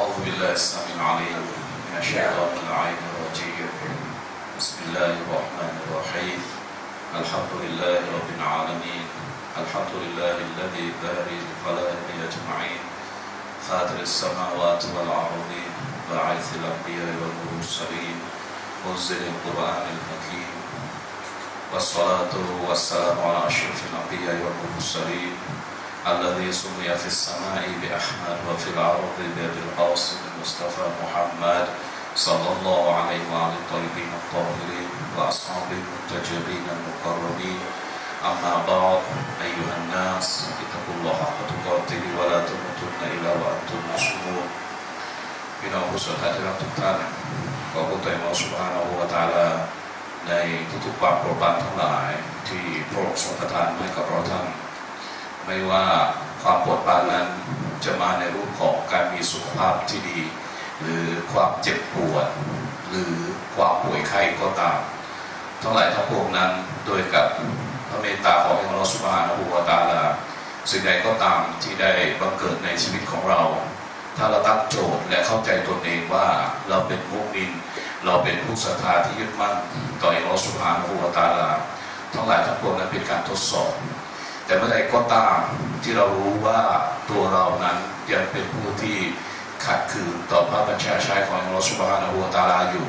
أعوذ بالله السميع العليم من الشيطان اللعين الرجيم. بسم الله الرحمن الرحيم. الحمد لله رب العالمين. الحمد لله الذي بارئ الخلائق أجمعين فاطر السماوات والأرضين باعث الأنبياء والمرسلين منزل القرآن الحكيم والصلاة والسلام على أشرف الأنبياء والمرسلين الذي سمي في السماء بأحمد وفي الأرض بالقاسم المصطفى محمد صلى الله عليه وعلى الطيبين الطاهرين وأصحابه المنتجبين المقربين. أما بعد أيها الناس اتقوا الله حق تقاته ولا تموتن إلا وأنتم مسلمون. พี่น้องผู้ศรัทธาที่รักทุกท่านขอพระเจ้าอัลลอฮฺซุบฮานะฮูวะตะอาลาในทุกๆความโปรดปรานทั้งหลายที่พระองค์ทรงประทานให้กับเราท่านไม่ว่าความโปรดปรานนั้นจะมาในรูปของการมีสุขภาพที่ดีหรือความเจ็บปวดหรือความป่วยไข้ก็ตามทั้งหลายทั้งปวงนั้นโดยกับพระเมตตาของอัลลอฮฺซุบฮานะฮูวะตะอาลาสิ่งใดก็ตามที่ได้บังเกิดในชีวิตของเราถ้าเราตั้งโจทย์และเข้าใจตนเองว่าเราเป็นมุมินเราเป็นผู้ศรัทธาที่ยึดมั่นต่ออัลลอฮฺซุบฮานะฮูวะตะอาลาทั้งหลายทั้งปวงนั้นเป็นการทดสอบแต่เมื่อใดก็ตามที่เรารู้ว่าตัวเรานั้นยังเป็นผู้ที่ขัดขืนต่อพระบัญชาใช้ของอัลลอฮฺซุบฮานะฮูวะตะอาลาอยู่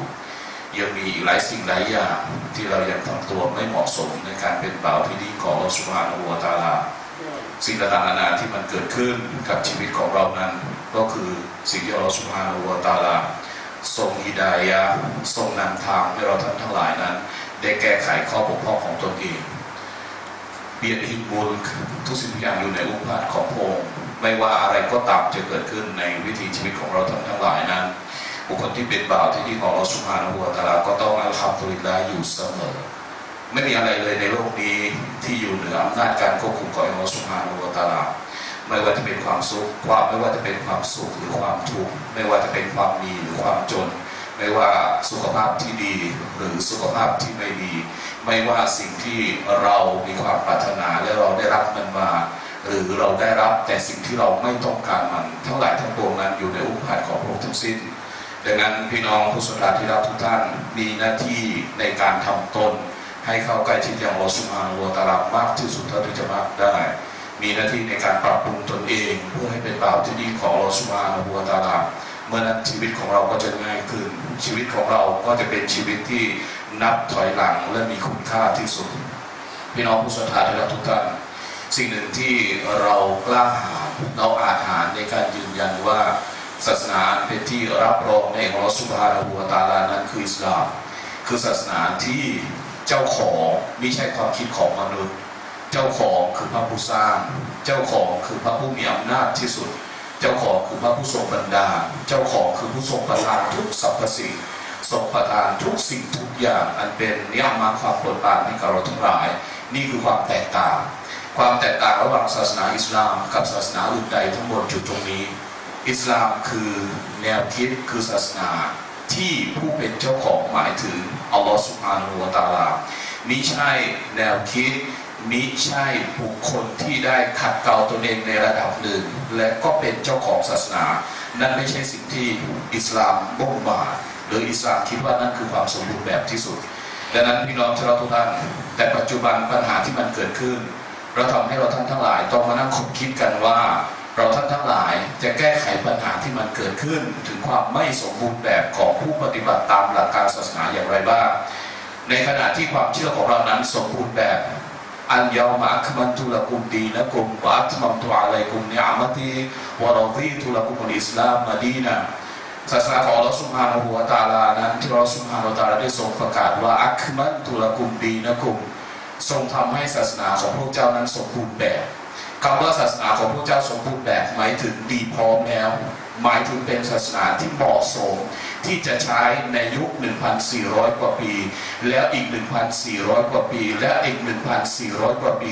ยังมีอีกหลายสิ่งหลายอย่างที่เรายังทำตัวไม่เหมาะสมในการเป็นบ่าวที่ดีของอัลลอฮฺซุบฮานะฮูวะตะอาลาสิ่งต่างๆนานาที่มันเกิดขึ้นกับชีวิตของเรานั้นก็คือสิ่งที่อัลลอฮฺซุบฮานะฮูวะตะอาลาทรงฮิดายะห์ทรงนำทางให้เราท่านทั้งหลายนั้นได้แก้ไขข้อบกพร่องของตนเองเบียดหินบุลทุกสิ่งทุกอย่างอยู่ในอุปาทของพระองค์ไม่ว่าอะไรก็ตามจะเกิดขึ้นในวิถีชีวิตของเราทั้งหลายนั้นบุคคลที่เป็นบ่าวที่ดีของอัลลอฮฺซุบฮานะฮูวะตะอาลาก็ต้องอัลฮัมดุลิลลาห์อยู่เสมอไม่มีอะไรเลยในโลกนี้ที่อยู่เหนืออำนาจการควบคุมของอัลลอฮฺซุบฮานะฮูวะตะอาลาไม่ว่าจะเป็นความสุขไม่ว่าจะเป็นความสุขหรือความทุกข์ไม่ว่าจะเป็นความมีหรือความจนไม่ว่าสุขภาพที่ดีหรือสุขภาพที่ไม่ดีไม่ว่าสิ่งที่เรามีความปรารถนาและเราได้รับมันมาหรือเราได้รับแต่สิ่งที่เราไม่ต้องการมันทั้งหลายทั้งปวงนั้นอยู่ในอุปถัมภ์ของพระองค์ทั้งสิ้นดังนั้นพี่น้องผู้ศรัทธาที่รักทุกท่านมีหน้าที่ในการทำตนให้เข้าใกล้ชิดอย่างอัลลอฮฺซุบฮานะฮูวะตะอาลามากที่สุดเท่าที่จะมากได้มีหน้าที่ในการปรับปรุงตนเองเพื่อให้เป็นบ่าวที่ดีของอัลลอฮฺซุบฮานะฮูวะตะอาลาเมื่อนั้นชีวิตของเราก็จะง่ายขึ้นชีวิตของเราก็จะเป็นชีวิตที่นับถอยหลังและมีคุณค่าที่สุดพี่น้องผู้ศรัทธาที่รักทุกท่านสิ่งหนึ่งที่เรากล้าหาญเราอาจหาญในการยืนยันว่าศาสนาเป็นที่รับรองในอัลลอฮฺซุบฮานะฮูวะตะอาลานั้นคืออิสลามคือศาสนาที่เจ้าของไม่ใช่ความคิดของมนุษย์เจ้าของคือพระผู้สร้างเจ้าของคือพระผู้มีอำนาจที่สุดเจ้าของคือพระผู้ทรงบันดาลเจ้าของคือผู้ทรงประทานทุกสรรพสิ่งทรงประทานทุกสิ่งทุกอย่างอันเป็นนิยามความโปรดปรานให้กับเราทั้งหลายนี่คือความแตกต่างระหว่างศาสนาอิสลามกับศาสนาอื่นใดทั้งหมดจุดตรงนี้อิสลามคือแนวคิดคือศาสนาที่ผู้เป็นเจ้าของหมายถึงอัลลอฮฺซุบฮานะฮูวะตะอาลามิใช่แนวคิดมิใช่บุคคลที่ได้ขัดเกลาตนเองในระดับหนึ่งและก็เป็นเจ้าของศาสนานั่นไม่ใช่สิ่งที่อิสลามบ่งบอกหรืออิสลามคิดว่านั่นคือความสมบูรณ์แบบที่สุดดังนั้นพี่น้องที่เราทุกท่านแต่ปัจจุบันปัญหาที่มันเกิดขึ้นเราทำให้เราท่านทั้งหลายต้องมานั่งคิดกันว่าเราท่านทั้งหลายจะแก้ไขปัญหาที่มันเกิดขึ้นถึงความไม่สมบูรณ์แบบของผู้ปฏิบัติตามหลักการศาสนาอย่างไรบ้างในขณะที่ความเชื่อของเรานั้นสมบูรณ์แบบอันยาวมาอัคมันตุลกุมดีนะกุมวะอัตมัมตุอะลัยกุมนิอะมะตีวะรอฎีตุลกุมุลอิสลามมะดีนะศาสนาของอัลลอฮฺซุบฮานะฮูวะตะอาลานั้นที่อัลลอฮฺซุบฮานะฮูวะตะอาลาได้ทรงประกาศว่าอัคมันตุลกุมดีนะกุมทรงทำให้ศาสนาของพวกเจ้านั้นสมบูรณ์แบบคำว่าศาสนาของพวกเจ้าสมบูรณ์แบบหมายถึงดีพร้อมแล้วหมายถึงเป็นศาสนาที่เหมาะสมที่จะใช้ในยุค 1,400 กว่าปีแล้วอีก 1,400 กว่าปีและอีก 1,400 กว่าปี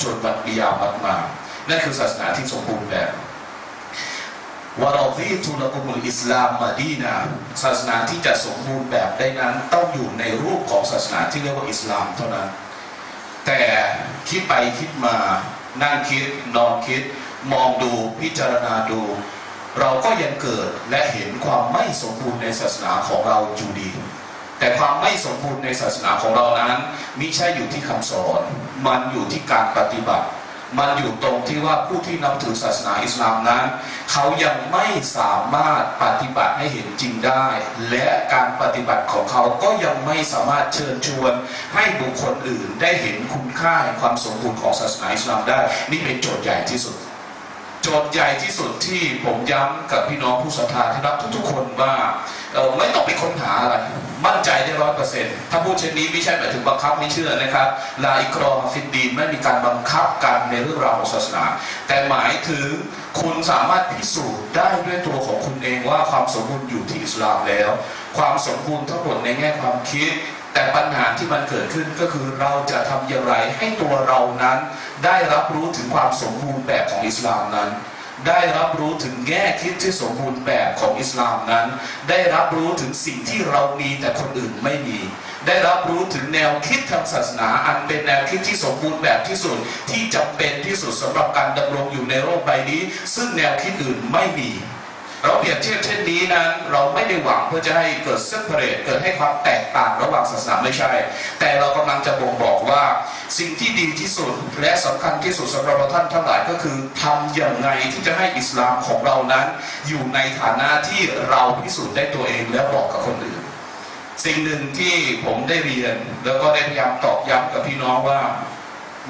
จนวันกิยามะฮ์มานั่นคือศาสนาที่สมบูรณ์แบบวะรอฎีตุละกุมุลอิสลามมะดีนะศาสนาที่จะสมบูรณ์แบบได้นั้นต้องอยู่ในรูปของศาสนาที่เรียกว่าอิสลามเท่านั้นแต่คิดไปคิดมานั่งคิดนอนคิดมองดูพิจารณาดู เราก็ยังเกิดและเห็นความไม่สมบูรณ์ในศาสนาของเราอยู่ดีแต่ความไม่สมบูรณ์ในศาสนาของเรานั้นมิใช่อยู่ที่คำสอนมันอยู่ที่การปฏิบัติมันอยู่ตรงที่ว่าผู้ที่นับถือศาสนาอิสลามนั้นเขายังไม่สามารถปฏิบัติให้เห็นจริงได้และการปฏิบัติของเขาก็ยังไม่สามารถเชิญชวนให้บุคคลอื่นได้เห็นคุณค่าแห่งความสมบูรณ์ของศาสนาอิสลามได้นี่เป็นโจทย์ใหญ่ที่สุดโจทย์ใหญ่ที่สุดที่ผมย้ำกับพี่น้องผู้ศรัทธาที่รักทุกๆคนว่าไม่ต้องไปค้นหาอะไรมั่นใจได้100%ถ้าพูดเช่นนี้ไม่ใช่หมายถึงบังคับไม่เชื่อนะครับลาอิกรอฮ์ฟิดดีนไม่มีการบังคับกันในเรื่องราวของศาสนาแต่หมายถึงคุณสามารถพิสูจน์ได้ด้วยตัวของคุณเองว่าความสมบูรณ์อยู่ที่อิสลามแล้วความสมบูรณ์ทั้งหมดในแง่ความคิดแต่ปัญหาที่มันเกิดขึ้นก็คือเราจะทำอย่างไรให้ตัวเรานั้นได้รับรู้ถึงความสมบูรณ์แบบของอิสลามนั้นได้รับรู้ถึงแง่คิดที่สมบูรณ์แบบของอิสลามนั้นได้รับรู้ถึงสิ่งที่เรามีแต่คนอื่นไม่มีได้รับรู้ถึงแนวคิดทางศาสนาอันเป็นแนวคิดที่สมบูรณ์แบบที่สุดที่จำเป็นที่สุดสำหรับการดำรงอยู่ในโลกใบนี้ซึ่งแนวคิดอื่นไม่มีเราเปรียบเทียบเช่นนี้นั้นเราไม่ได้หวังเพื่อจะให้เกิดเซปเปอร์เรตเกิดให้ความแตกต่างระหว่างศาสนาไม่ใช่แต่เรากำลังจะบ่งบอกว่าสิ่งที่ดีที่สุดและสำคัญที่สุดสำหรับท่านทั้งหลายก็คือทำอย่างไรที่จะให้อิสลามของเรานั้นอยู่ในฐานะที่เราพิสูจน์ได้ตัวเองและบอกกับคนอื่นสิ่งหนึ่งที่ผมได้เรียนแล้วก็ได้พยายามตอกย้ำกับพี่น้องว่า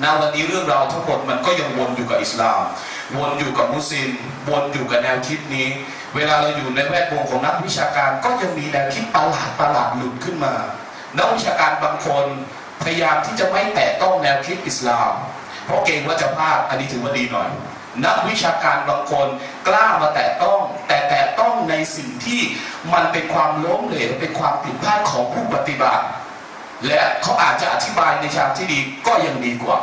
ณวันนี้เรื่องราวทั้งหมดมันก็ยังวนอยู่กับอิสลามวนอยู่กับมุสลิมวนอยู่กับแนวคิดนี้เวลาเราอยู่ในแวดวงของนักวิชาการก็ยังมีแนวคิดประหลาดหลุดขึ้นมานักวิชาการบางคนพยายามที่จะไม่แตะต้องแนวคิดอิสลามเพราะเกรงว่าจะพลาดอันนี้ถือว่าดีหน่อยนักวิชาการบางคนกล้ามาแตะต้องแต่แตะต้องในสิ่งที่มันเป็นความล้มเหลวเป็นความผิดพลาดของผู้ปฏิบัติและเขาอาจจะอธิบายในทางที่ดีก็ยังดีกว่า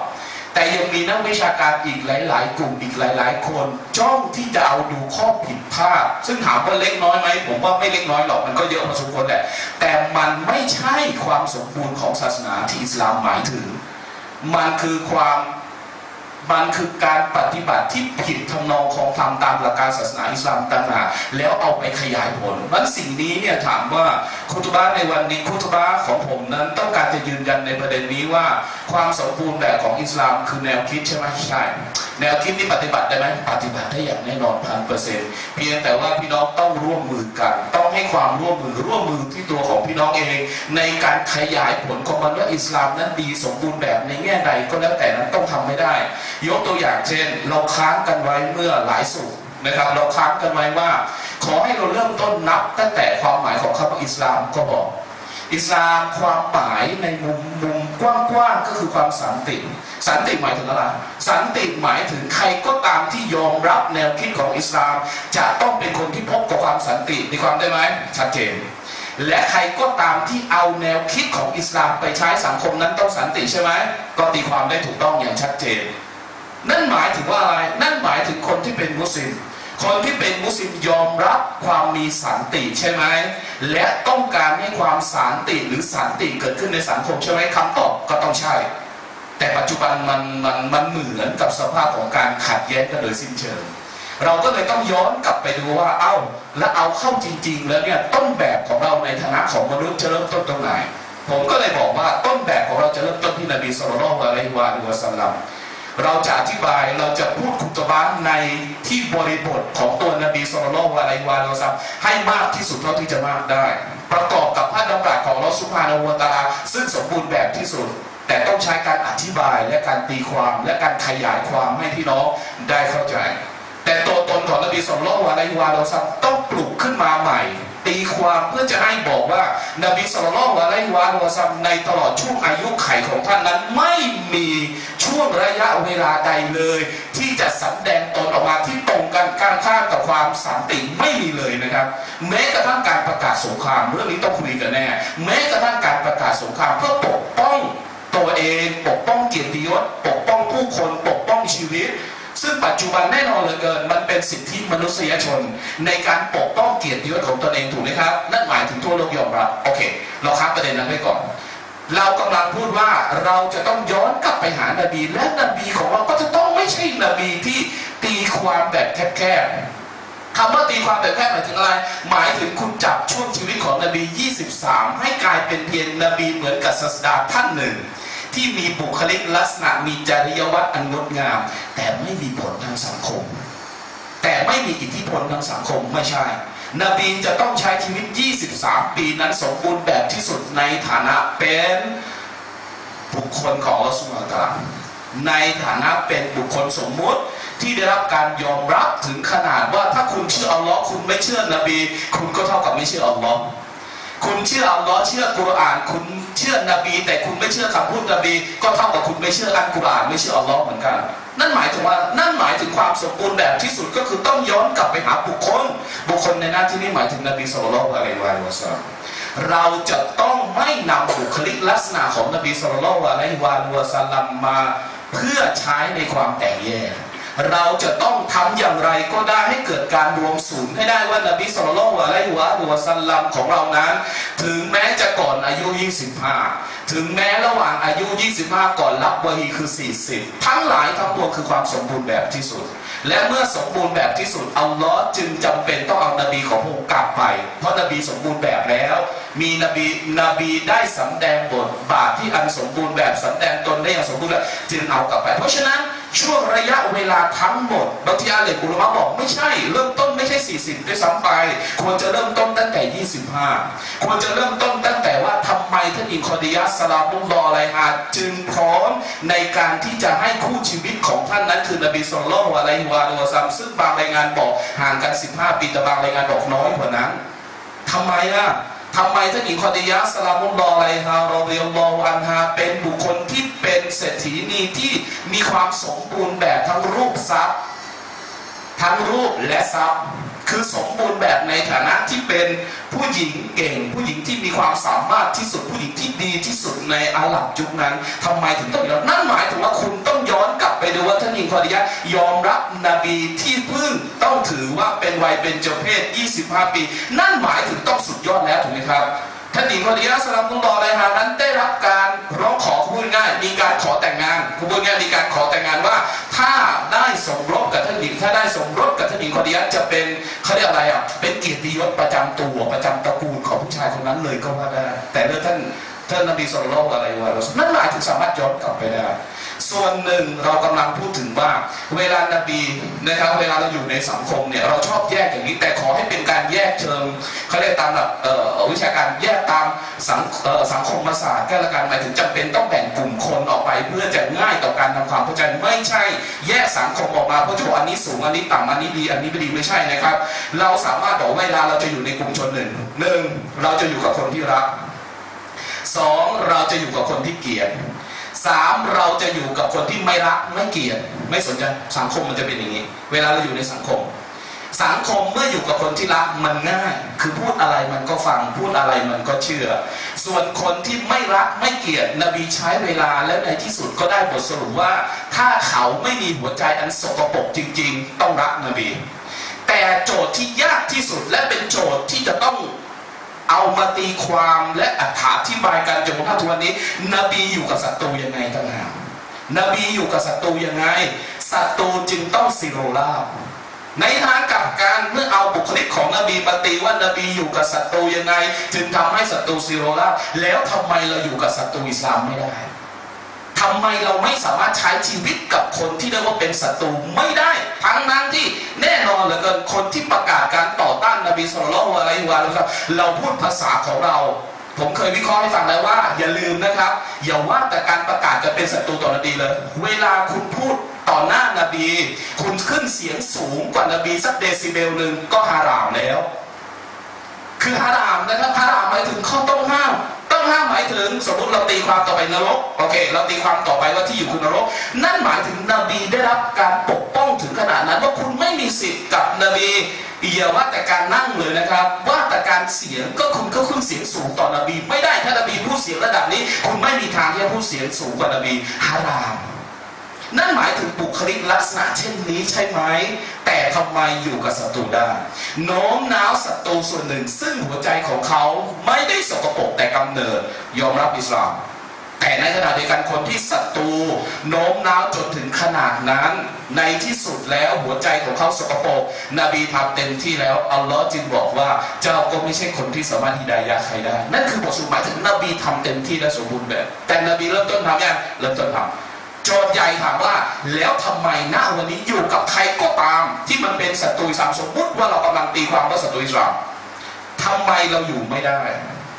แต่ยังมีนักวิชาการอีกหลายๆกลุ่มอีกหลายๆคนจ้องที่จะเอาดูข้อผิดพลาดซึ่งถามว่าเล็กน้อยไหมผมว่าไม่เล็กน้อยหรอกมันก็เยอะพอสมควรแหละแต่มันไม่ใช่ความสมบูรณ์ของศาสนาที่อิสลามหมายถึงมันคือการปฏิบัติที่ผิดทำนองของธรรมตามหลักการศาสนาอิสลามต่างหากแล้วเอาไปขยายผลมันสิ่งนี้เนี่ยถามว่าคุตุบะในวันนี้คุตุบะของผมนั้นต้องการจะยืนยันในประเด็นนี้ว่าความสมบูรณ์แบบของอิสลามคือแนวคิดใช่ไหมใช่แนวคิดที่ปฏิบัติได้ไหมปฏิบัติได้อย่างแน่นอน1,000%เพียงแต่ว่าพี่น้องต้องร่วมมือกันต้องให้ความร่วมมือที่ตัวของพี่น้องเองในการขยายผลของมันว่าอิสลามนั้นดีสมบูรณ์แบบในแง่ใดก็แล้วแต่นั้นต้องทำไม่ได้ยกตัวอย่างเช่นเราค้างกันไว้เมื่อหลายสุขนะครับเราค้างกันไว้ว่าขอให้เราเริ่มต้นนับตั้งแต่ความหมายของคำว่าอิสลามก็บอกอิสลามความหมายในมุมกว้างๆก็คือความสันติหมายถึงอะไรสันติหมายถึงใครก็ตามที่ยอมรับแนวคิดของอิสลามจะต้องเป็นคนที่พบกับความสันติในความได้ไหมชัดเจนและใครก็ตามที่เอาแนวคิดของอิสลามไปใช้สังคมนั้นต้องสันติใช่ไหมก็ตีความได้ถูกต้องอย่างชัดเจนนั่นหมายถึงว่าอะไรนั่นหมายถึงคนที่เป็นมุสลิมคนที่เป็นมุสลิมยอมรับความมีสันติใช่ไหมและต้องการให้ความสันติหรือสันติเกิดขึ้นในสังคมใช่ไหมคำตอบก็ต้องใช่แต่ปัจจุบันมันเหมือนกับสภาพของการขัดแย้งกันโดยสิ้นเชิงเราก็เลยต้องย้อนกลับไปดูว่าแล้วเอาเข้าจริงๆแล้วเนี่ยต้นแบบของเราในฐานะของมนุษย์จะเริ่มต้นตรงไหนผมก็เลยบอกว่าต้นแบบของเราจะเริ่มต้นที่นบีศ็อลลัลลอฮุอะลัยฮิวะซัลลัมเราจะอธิบายเราจะพูดคุตบะห์ในที่บริบทของตัวนบีศ็อลลัลลอฮุอะลัยฮิวะซัลลัมให้มากที่สุดเท่าที่จะมากได้ประกอบกับพระดำรัสของอัลเลาะห์ซุบฮานะฮูวะตะอาลาซึ่งสมบูรณ์แบบที่สุดแต่ต้องใช้การอธิบายและการตีความและการขยายความให้พี่น้องได้เข้าใจแต่ตัวตนของนบีศ็อลลัลลอฮุอะลัยฮิวะซัลลัมต้องปลุกขึ้นมาใหม่ตีความเพื่อจะให้บอกว่านบีศ็อลลัลลอฮุอะลัยฮิวะซัลลัมในตลอดช่วงอายุขัยของท่านนั้นไม่มีช่วงระยะเวลาใดเลยที่จะสำแดงตนออกมาที่ตรงกันข้ามกับความสันติไม่มีเลยนะครับแม้กระทั่งการประกาศสงครามเรื่องนี้ต้องคุยกันแน่แม้กระทั่งการประกาศสงครามเพื่อปกป้องตัวเองปกป้องเกียรติยศปกป้องผู้คนปกป้องชีวิตซึ่งปัจจุบันแน่นอนเหลือเกินมันเป็นสิทธิมนุษยชนในการปกป้องเกียรติยศของตนเองถูกไหมครับนั่นหมายถึงทั่วโลกยอมรับโอเคเราค้างประเด็นนั้นไว้ก่อนเรากำลังพูดว่าเราจะต้องย้อนกลับไปหานบีและนบีของเราก็จะต้องไม่ใช่นบีที่ตีความแบบแคบๆ คำว่าตีความแบบแคบหมายถึงอะไรหมายถึงคุณจับช่วงชีวิตของนบี23ให้กลายเป็นเพียงนบีเหมือนกับศาสดาท่านหนึ่งที่มีบุคลิกลักษณะมีจริยวัตรอันงดงามแต่ไม่มีผลทางสังคมแต่ไม่มีอิทธิพลทางสังคมไม่ใช่นบีจะต้องใช้ชีวิต23ปีนั้นสมบูรณ์แบบที่สุดในฐานะเป็นบุคคลของอัลเลาะห์ซุบฮานะฮูวะตะอาลาในฐานะเป็นบุคคลสมมุติที่ได้รับการยอมรับถึงขนาดว่าถ้าคุณเชื่ออัลลอฮ์คุณไม่เชื่อนบีคุณก็เท่ากับไม่เชื่ออัลลอฮ์คุณเชื่ออัลลอฮ์เชื่อกุรอานคุณเชื่อนบีแต่คุณไม่เชื่อคำพูดนบีก็เท่ากับคุณไม่เชื่ออัลกุรอานไม่เชื่ออัลลอฮ์เหมือนกันนั่นหมายถึงความสมบูรณ์แบบที่สุดก็คือต้องย้อนกลับไปหาบุคคลในหน้าที่นี้หมายถึงนบีศ็อลลัลลอฮุอะลัยฮิวะซัลลัมเราจะต้องไม่นำบุคลิกลักษณะของนบีศ็อลลัลลอฮุอะลัยฮิวะซัลลัมมาเพื่อใช้ในความแตกแยกเราจะต้องทำอย่างไรก็ได้ให้เกิดการรวมศูนย์ให้ได้ว่านบีศ็อลลัลลอฮุอะลัยฮิวะซัลลัมของเรานั้นถึงแม้จะก่อนอายุ25ถึงแม้ระหว่างอายุ25ก่อนรับวะฮีคือ40ทั้งหลายทั้งปวงคือความสมบูรณ์แบบที่สุดและเมื่อสมบูรณ์แบบที่สุดอัลลอฮ์จึงจำเป็นต้องเอานบีของพระองค์กลับไปเพราะนบีสมบูรณ์แบบแล้วมีนบีได้สำแดงบทบาทที่อันสมบูรณ์แบบสำแดงตนได้อย่างสมบูรณ์แบบจึงเอากลับไปเพราะฉะนั้นช่วงระยะเวลาทั้งหมดบางทีอาลีอุลามะบอกไม่ใช่เริ่มต้นไม่ใช่40ด้วยซ้ำไปควรจะเริ่มต้นตั้งแต่25ควรจะเริ่มต้นตั้งแต่ว่าทำไมท่านอิงคอดียะห์สลามุลลอฮุอะลัยฮาจึงพร้อมในการที่จะให้คู่ชีวิตของท่านนั้นคือนบีศ็อลลัลลอฮุอะลัยฮิวะซัลลัมซึ่งบางรายงานบอกห่างกัน15ปีแต่บางรายงานบอกน้อยกว่านั้นทำไมท่านหญิงคอดียะห์สลามุลลอฮุอะลัยฮารอฎิยัลลอฮุอันฮาเป็นบุคคลที่เป็นเศรษฐีนีที่มีความสมบูรณ์แบบทั้งรูปและทรัพย์คือสมบูรณ์แบบในฐานะที่เป็นผู้หญิงเก่งผู้หญิงที่มีความสามารถที่สุดผู้หญิงที่ดีที่สุดในอาหรับยุคนั้นทำไมถึงต้องย้อนนั่นหมายถึงว่าคุณต้องย้อนกลับไปดูว่าท่านหญิงคอดียะห์ยอมรับนบีที่เพิ่งต้องถือว่าเป็นวัยเบญจเพส25ปีนั่นหมายถึงต้องสุดยอดแล้วถูกไหมครับท่านหญิงคอดียะห์สลามุลลอฮุอะลัยฮานั้นได้รับการร้องขอพูดง่ายมีการขอแต่งงานพูดง่ายมีการขอแต่งงานว่าถ้าได้สมรสกับท่านหญิงคอดียะห์จะเป็นเขาเรียกอะไรเป็นเกียรติยศประจำตัวประจำตระกูลของผู้ชายคนนั้นเลยก็ว่าได้แต่เรื่องท่านนบีศ็อลลัลลอฮุอะลัยฮิวะซัลลัมนั่นหมายถึงสามารถย้อนกลับไปได้ส่วนหนึ่งเรากำลังพูดถึงว่าเวลานบีนะครับเวลาเราอยู่ในสังคมเนี่ยเราชอบแยกอย่างนี้แต่ขอให้เป็นการแยกเชิงเขาเรียกตามหลักวิชาการแยกตามสังคมศาสตร์ก็แล้วกันหมายถึงจำเป็นต้องแบ่งกลุ่มคนออกไปเพื่อจะง่ายต่อการทำความเข้าใจไม่ใช่แยกสังคมออกมาเพราะจะบอกอันนี้สูงอันนี้ต่ำอันนี้ดีอันนี้ไม่ดีไม่ใช่นะครับเราสามารถบอกเวลาเราจะอยู่ในกลุ่มชนหนึ่งเราจะอยู่กับคนที่รัก2เราจะอยู่กับคนที่เกลียด3เราจะอยู่กับคนที่ไม่รักไม่เกลียดไม่สนใจสังคมมันจะเป็นอย่างนี้เวลาเราอยู่ในสังคมเมื่ออยู่กับคนที่รักมันง่ายคือพูดอะไรมันก็ฟังพูดอะไรมันก็เชื่อส่วนคนที่ไม่รักไม่เกลียดนบีใช้เวลาและในที่สุดก็ได้บทสรุปว่าถ้าเขาไม่มีหัวใจอันสกปรกจริงๆต้องรักนบีแต่โจทย์ที่ยากที่สุดและเป็นโจทย์ที่จะต้องเอามาตีความและอธิบายกันจนกระทั่งทุกวันนี้นบีอยู่กับศัตรูยังไงต่างหากนบีอยู่กับศัตรูยังไงศัตรูจึงต้องซิโรลาบในทางกลับกันเมื่อเอาบุคลิกของนบีมาตีว่านบีอยู่กับศัตรูยังไงจึงทำให้ศัตรูซิโรลาบแล้วทำไมเราอยู่กับศัตรูอิสลามไม่ได้ทำไมเราไม่สามารถใช้ชีวิตกับคนที่เรียกว่าเป็นศัตรูไม่ได้ทั้งนั้นที่แน่นอนเหลือเกินคนที่ประกาศการต่อต้านนบีศ็อลลัลลอฮุอะลัยฮิวะซัลลัมเราพูดภาษาของเราผมเคยวิเคราะห์ให้ฟังแล้วว่าอย่าลืมนะครับอย่าว่าแต่การประกาศจะเป็นศัตรูต่อนบีเลยเวลาคุณพูดต่อหน้านบีคุณขึ้นเสียงสูงกว่านบีสักเดซิเบลนึงก็ฮารามแล้วคือฮารามนะครับฮารามหมายถึงข้อต้องห้ามหมายถึงสมมติเราตีความต่อไปนรกโอเคเราตีความต่อไปว่าที่อยู่คือนรกนั่นหมายถึงนบีได้รับการปกป้องถึงขนาดนั้นว่าคุณไม่มีสิทธิ์กับนบีอย่าว่าแต่การนั่งเลยนะครับว่าแต่การเสียงก็คุณก็ขึ้นเสียงสูงต่อนบีไม่ได้ถ้านบีพูดเสียงระดับนี้คุณไม่มีทางที่จะพูดเสียงสูงกว่านบีฮารามนั่นหมายถึงบุคลิกลักษณะเช่นนี้ใช่ไหมแต่ทำไมอยู่กับศัตรูได้โน้มน้าวศัตรูส่วนหนึ่งซึ่งหัวใจของเขาไม่ได้สกปรกแต่กำเนิดยอมรับอิสลาม แต่ในขณะเดียวกันคนที่ศัตรูโน้มน้าวจนถึงขนาดนั้นในที่สุดแล้วหัวใจของเขาสกปรกนบีทำเต็มที่แล้วอัลลอฮ์จึงบอกว่าเจ้าก็ไม่ใช่คนที่สามารถฮิดายะห์ใครได้นั่นคือบทสรุปหมายถึงนบีทำเต็มที่และสมบูรณ์แบบแต่นบีเริ่มต้นทำยังเริ่มต้นทำโจทย์ใหญ่ถามว่าแล้วทำไมณวันนี้อยู่กับใครก็ตามที่มันเป็นศัตรูอิสลามสมมติว่าเรากำลังตีความว่าศัตรูอิสลามทำไมเราอยู่ไม่ได้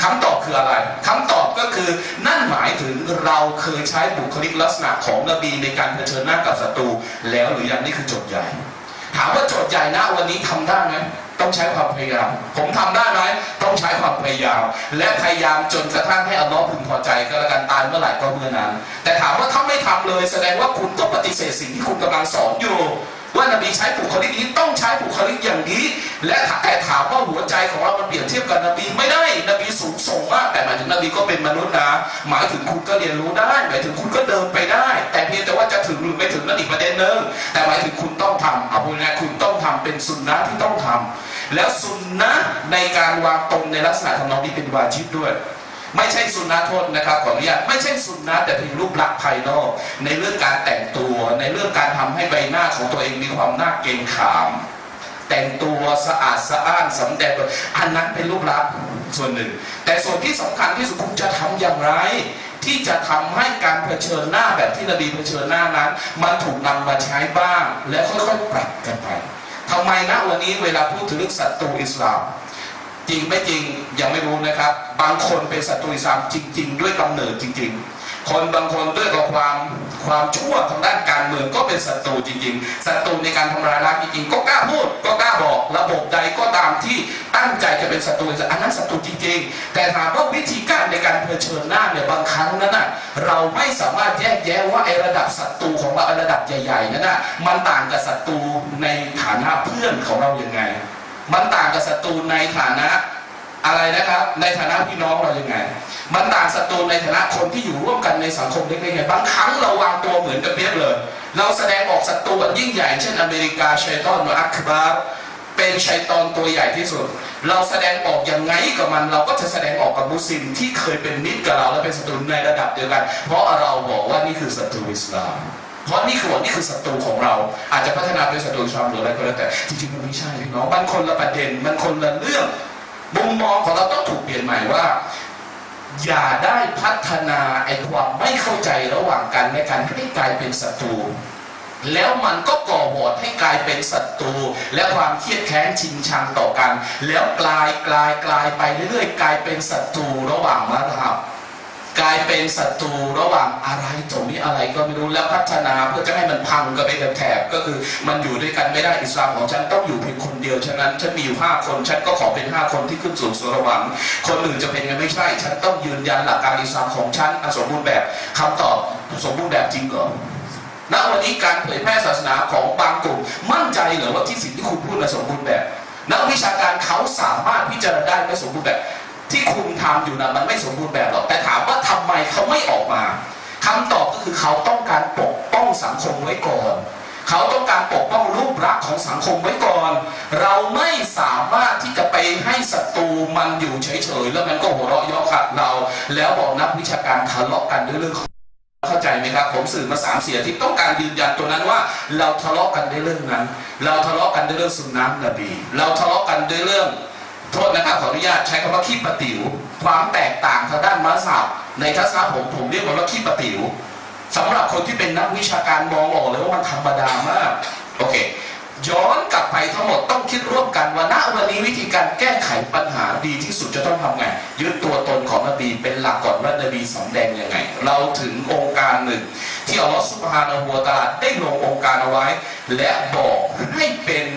คำตอบคืออะไรคำตอบก็คือนั่นหมายถึงเราเคยใช้บุคลิกลักษณะของนบีในการเผชิญหน้ากับศัตรูแล้วหรือยังนี่คือโจทย์ใหญ่ถามว่าโจทย์ใหญ่นะวันนี้ทำได้ไหมต้องใช้ความพยายามผมทำได้ไหมต้องใช้ความพยายามและพยายามจนกระทั่งให้อัลลอฮ์พึงพอใจก็แล้วกันตายเมื่อไหร่ก็เมื่อนั้นแต่ถามว่าถ้าไม่ทำเลยแสดงว่าคุณก็ปฏิเสธสิ่งที่คุณกำลังสอนอยู่ว่านบีใช้บุคลิกนี้ต้องใช้บุคลิกอย่างนี้และแต่ถามว่าหัวใจของเรามันเปรียบเทียบกับนบีไม่ได้นบีสูงส่งมากแต่หมายถึงนบีก็เป็นมนุษย์นะหมายถึงคุณก็เรียนรู้ได้หมายถึงคุณก็เดินไปได้แต่เพียงแต่ว่าจะถึงหรือไม่ถึงนั่นอีกประเด็นหนึ่งแต่หมายถึงคุณต้องทำเอาพูดง่ายๆคุณต้องทำเป็นสุนนะที่ต้องทำแล้วสุนนะในการวางตรงในลักษณะทำนองนี้เป็นวาญิบด้วยไม่ใช่สุนนะโทษนะครับขออนุญาตไม่ใช่สุนนะแต่เพียงรูปลักษณ์ภายนอกในเรื่องการแต่งตัวในเรื่องการทำให้ใบหน้าของตัวเองมีความน่าเกรงขามแต่งตัวสะอาดสะอ้านสำแดงอันนั้นเป็นรูปลักษณ์ส่วนหนึ่งแต่ส่วนที่สำคัญที่สุดคุณจะทำอย่างไรที่จะทำให้การเผชิญหน้าแบบที่นบีเผชิญหน้านั้นมันถูกนำมาใช้บ้างและค่อยๆปรับกันไปทำไมณวันนี้เวลาพูดถึงเรื่องศัตรูอิสลามจริงไม่จริงยังไม่รู้นะครับบางคนเป็นศัตรูอิสลามจริงๆด้วยกำเนิดจริงๆคนบางคนด้วยกับความชั่วทางด้านการเมืองก็เป็นศัตรูจริงๆศัตรูในการทำลายล้างจริงๆก็กล้าพูดก็กล้าบอกระบบใดก็ตามที่ตั้งใจจะเป็นศัตรูอันนั้นศัตรูจริงๆแต่ถามว่าวิธีการในการเผชิญหน้าเนี่ยบางครั้งนั้นน่ะเราไม่สามารถแยกแยะว่าไอ้ระดับศัตรูของเราระดับใหญ่ๆนั้นน่ะมันต่างกับศัตรูในฐานะเพื่อนของเรายังไงมันต่างกับศัตรูในฐานะอะไรนะครับในฐานะพี่น้องเรายังไงมันต่างศัตรูในฐานะคนที่อยู่ร่วมกันในสังคมเล็กๆไงบางครั้งเราวางตัวเหมือนกับเปียบเลยเราแสดงออกศัตรูยิ่งใหญ่เช่นอเมริกาชัยฏอนอักบาร์เป็นชัยฏอนตัวใหญ่ที่สุดเราแสดงออกยังไงกับมันเราก็จะแสดงออกกับมุสลิมที่เคยเป็นมิตรกับเราและเป็นศัตรูในระดับเดียวกันเพราะเราบอกว่านี่คือศัตรูอิสลามเพราะนี่คือศัตรูของเราอาจจะพัฒนาเป็นศัตรูอิสลามหรืออะไรก็แล้วแต่จริงๆมันไม่ใช่พี่น้องมันคนละประเด็นมันคนละเรื่องมุมมองของเราต้องถูกเปลี่ยนใหม่ว่าอย่าได้พัฒนาไอ้ความไม่เข้าใจระหว่างกันและกันให้กลายเป็นศัตรูแล้วมันก็ก่อวอดให้กลายเป็นศัตรูและความเครียดแค้นชิงชังต่อกันแล้วกลายไปเรื่อยๆกลายเป็นศัตรูระหว่างมัซฮับกลายเป็นศัตรูระหว่างอะไรตรงนี้อะไรก็ไม่รู้แล้วพัฒนาเพื่อจะให้มันพังกันไปกับแถบก็คือมันอยู่ด้วยกันไม่ได้อิสลามของฉันต้องอยู่เพียงคนเดียวฉะนั้นฉันมีอยู่5 คนฉันก็ขอเป็น5 คนที่ขึ้นสู่สวรรค์คนอื่นจะเป็นกันไม่ใช่ฉันต้องยืนยันหลักการอิสลามของฉันสมบูรณ์แบบคำตอบสมบูรณ์แบบจริงเหรอณวันนี้การเผยแพร่ศาสนาของบางกลุ่มมั่นใจเหรอว่าที่สิ่งที่คุณพูดสมบูรณ์แบบนักวิชาการเขาสามารถพิจารณาได้ไม่สมบูรณ์แบบที่คุณทำอยู่นะมันไม่สมบูรณ์แบบหรอกแต่ถามว่าทำไมเขาไม่ออกมาคำตอบก็คือเขาต้องการปกป้องสังคมไว้ก่อนเขาต้องการปกป้องรูปลักษณ์ของสังคมไว้ก่อนเราไม่สามารถที่จะไปให้ศัตรูมันอยู่เฉยๆแล้วมันก็หัวเราะเยาะขัดเราแล้วบอกนักวิชาการทะเลาะกันด้วยเรื่องเข้าใจไหมครับผมสื่อมา3-4 อาทิตย์ต้องการยืนยันตัวนั้นว่าเราทะเลาะกันด้วยเรื่องนั้นเราทะเลาะกันด้วยเรื่องสุนนะนบีเราทะเลาะกันด้วยเรื่องโทษนะครับขออนุญาตใช้คำว่าขี้ปะติ๋วความแตกต่างทางด้านมัซฮับในทัศนะผมเรียกว่าขี้ปะติ๋วสำหรับคนที่เป็นนักวิชาการมองออกเลยว่ามันธรรมดามากโอเคย้อนกลับไปทั้งหมดต้องคิดร่วมกันว่าณวันนี้วิธีการแก้ไขปัญหาดีที่สุดจะต้องทำไงยึดตัวตนของนบีเป็นหลักก่อนว่านบีสำแดงยังไงเราถึงองค์การหนึ่งที่อัลลอฮฺซุบฮานะฮูวะตะอาลาได้ลงองค์การเอาไว้และบอกให้เป็น